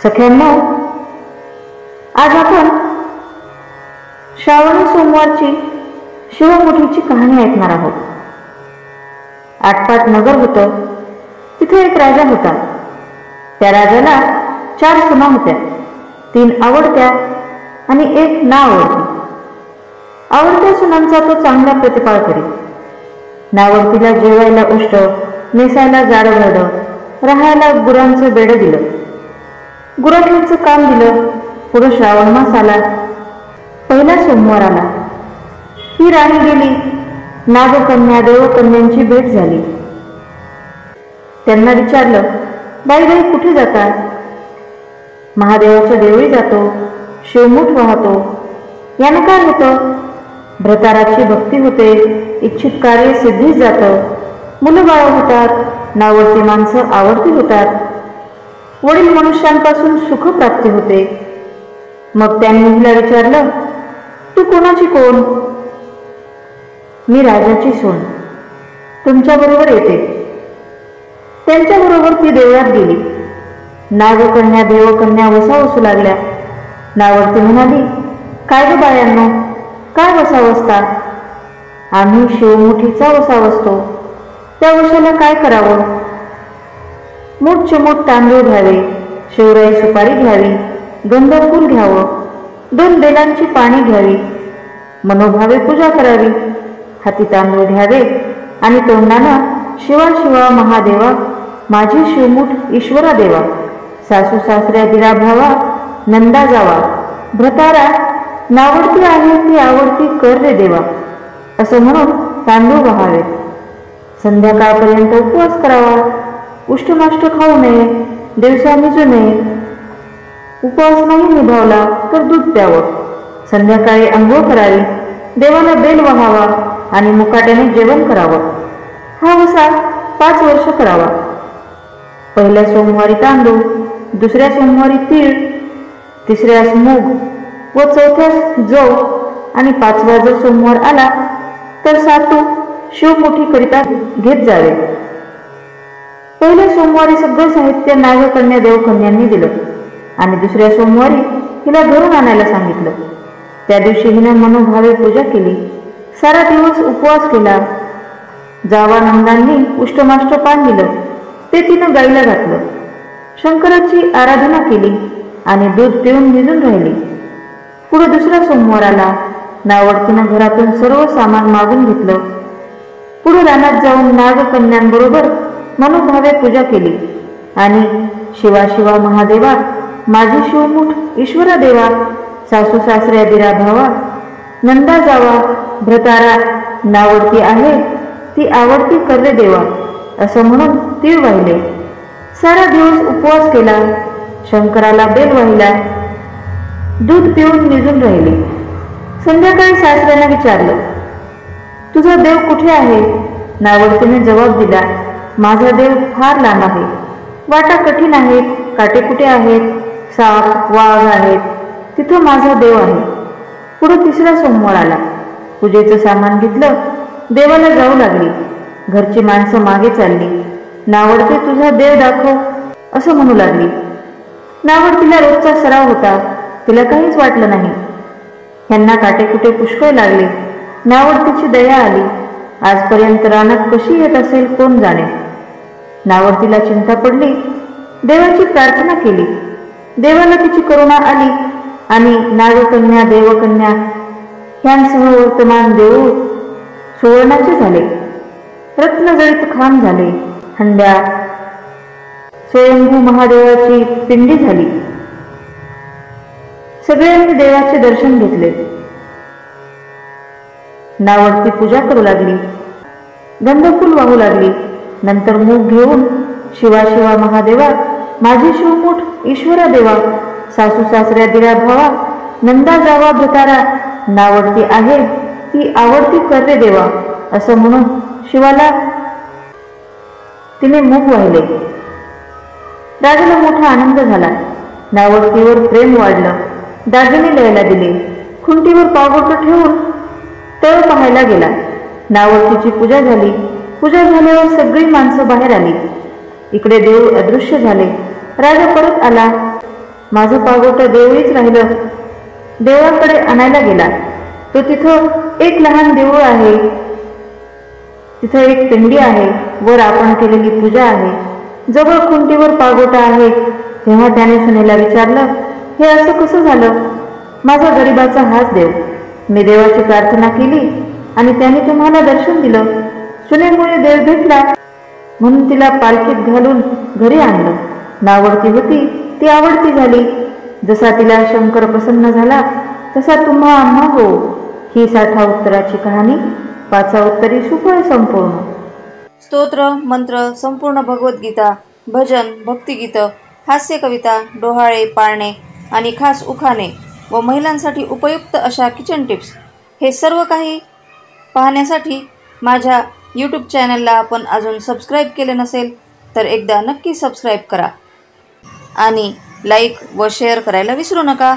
सख्यांनो, आज आपण श्रावणी सोमवारची शिवमुठीची कहाणी ऐकणार आहोत. आटपाट नगर होतं. तिथे एक राजा होता. त्या राजाला 4 सुना होत्या. 3 आवडत्या आणि 1 नावडती. आवडत्या सुनांचा तो चांगला प्रतिपाळ करी. नावडतीला जेवायला उष्ट, नेसायला जाडभरड, राहायला गुरांचं बेडं दिलं. गुराखींचं काम दिलं. पुढं श्रावण मास आला. पहिला सोमवार आला. ही राणी गेली. नागकन्या देवकन्यांची भेट झाली. त्यांना विचारलं, बाई बाई कुठे जाता? महादेवाच्या देवळी जातो, शिवमुठ वाहतो. यानं काय होतं? भ्रताराची भक्ती होते, इच्छित कार्य सिद्धीस जातं, मुलं बाळ होतात, नावडती माणसं आवडती होतात, वडील मनुष्यांपासून सुख प्राप्ती होते. मग त्यांनी हिला विचारलं, तू कोणाची कोण? मी राजाची सून, तुमच्याबरोबर येते. त्यांच्याबरोबर ती देवळात गेली. नागकन्या देवकन्या वसा वसू लागल्या. नावडती म्हणाली, काय ग बायांनो, काय वसा वसता? आम्ही शिवमुठीचा वसा वसतो. त्या वशाला काय करावं? मोठ चमोट तांदूळ घ्यावे, शिवराई सुपारी घ्यावी, गंधफूल घ्यावं, 2 बेलांची पाणी घ्यावी, मनोभावे पूजा करावी, हाती तांदूळ घ्यावे आणि तोंडानं शिवा शिवा महादेवा, माझी शिवमुठ ईश्वरा देवा, सासू सासऱ्या दिरा भावा, नंदा जावा, भ्रतारा नावडती आहे ती आवडती कर रे देवा, असं म्हणून तांदूळ वाहावेत. संध्याकाळपर्यंत उपवास करावा. उष्टमाष्ट खाऊ नये, दिवसा मिजू नये. उपवास नाही निभावला तर दूध प्यावं. संध्याकाळी अंघोळ करावी, देवाला बेल वाहावा आणि मुकाट्याने जेवण करावं. हा वसा 5 वर्ष करावा. पहिल्या सोमवारी तांदूळ, दुसऱ्या सोमवारी तीळ, तिसऱ्यास मूग व चौथ्यास जव आणि 5वा जर सोमवार आला तर सातू शिवमुठीकरिता घेत जावे. पहिल्या सोमवारी सगळं साहित्य नागकन्या देवकन्यांनी दिलं आणि दुसऱ्या सोमवारी हिला घरून आणायला सांगितलं. त्या दिवशी हिनं मनोभावे पूजा केली. सारा दिवस उपवास केला. जावानंदांनी उष्टमाष्ट पान दिलं, ते तिनं गाईला घातलं. शंकराची आराधना केली आणि दूध पिऊन निजून राहिली. पुढे दुसरा सोमवार आला. नावडतीनं घरातून सर्व सामान मागून घेतलं. पुढे रानात जाऊन नागकन्यांबरोबर मनोभावे पूजा केली आणि शिवा शिवा महादेवा, माझी शिवमुठ ईश्वरा देवा, सासू सासऱ्या दिरा भावा, नंदा जावा, भ्रतारा नावडती आहे ती आवडती कर रे देवा, असं म्हणून तीळ वाहिले. सारा दिवस उपवास केला. शंकराला बेल वाहिला. दूध पिऊन निजून राहिली. संध्याकाळी सासऱ्याला विचारलं, तुझा देव कुठे आहे? नावडतीने जबाब दिला, माझा देव फार लांब आहे. वाटा कठीण आहेत, काटे कुठे आहेत, साप वाघ आहेत, तिथं माझा देव आहे. पुढे तिसरा सोमवार आला. पूजेचं सामान घेतलं. देवाला जाऊ लागली. घरची माणसं मागे चालली. नावडते तुझा देव दाखव, असं म्हणू लागली. नावडतीला रोजचा सराव होता. तिला काहीच वाटलं नाही. ह्यांना काटेकुटे पुष्कळ लागले. नावडतीची दया आली. आजपर्यंत रानात कशी येत असेल कोण जाणे. नावडतीला चिंता पडली. देवाची प्रार्थना केली. देवाला तिची करुणा आली आणि नागकन्या देवकन्या ह्यांसह वर्तमान देऊळ सुवर्णाचे झाले. रत्नजळीत खांब झाले. हंड्या स्वयंभू महादेवाची पिंडी झाली. सगळ्यांनी देवाचे दर्शन घेतले. नावडती पूजा करू लागली. गंधफूल वाहू लागली. नंतर मूग घेऊन शिवा शिवा महादेवा, माझी शिवमुठ ईश्वरा देवा, सासू सासऱ्या दिरा भावा, नंदा जावा, भ्रतारा नावडती आहे ती आवडती कर रे देवा, असं म्हणून शिवाला तिने मूग वाहिले. राजाला मोठा आनंद झाला. नावडतीवर प्रेम वाढलं. दागिने लयाला दिले. खुंटीवर पावगोट ठेवून तळ पाहायला गेला. नावडतीची पूजा झाली. पूजा झाल्यावर सगळी माणसं बाहेर आली. इकडे देव अदृश्य झाले. राजा परत आला. माझं पागोटं देवळीच राहिलं. देवळाकडे आणायला गेला. तो तिथं एक लहान देऊळ आहे, तिथं एक पिंडी आहे, वर आपण केलेली पूजा आहे, जवळ खुंटीवर पागोटा आहे. तेव्हा त्याने सुनेला विचारलं, हे असं कसं झालं? माझा गरिबाचा हाच देव. मी देवाची प्रार्थना केली आणि त्याने तुम्हाला दर्शन दिलं. सुनेमुळे देव भेटला म्हणून तिला पालखीत घालून घरी आणलं. नावडती होती ती आवडती झाली. जसा तिला शंकर प्रसन्न झाला तसा तुम्हा आम्हा हो. ही 60 उत्तराची कहाणी. 5 उत्तरी सुफळ संपूर्ण. स्तोत्र, मंत्र, संपूर्ण भगवद्गीता, भजन, भक्तिगीत, हास्य कविता, डोहाळे, पाळणे आणि खास उखाणे व महिलांसाठी उपयुक्त अशा किचन टिप्स, हे सर्व काही पाहण्यासाठी माझ्या यूट्यूब चॅनलला आपण अजून सबस्क्राईब केले नसेल तर एकदा नक्की सबस्क्राईब करा आणि लाईक व शेअर करायला विसरू नका.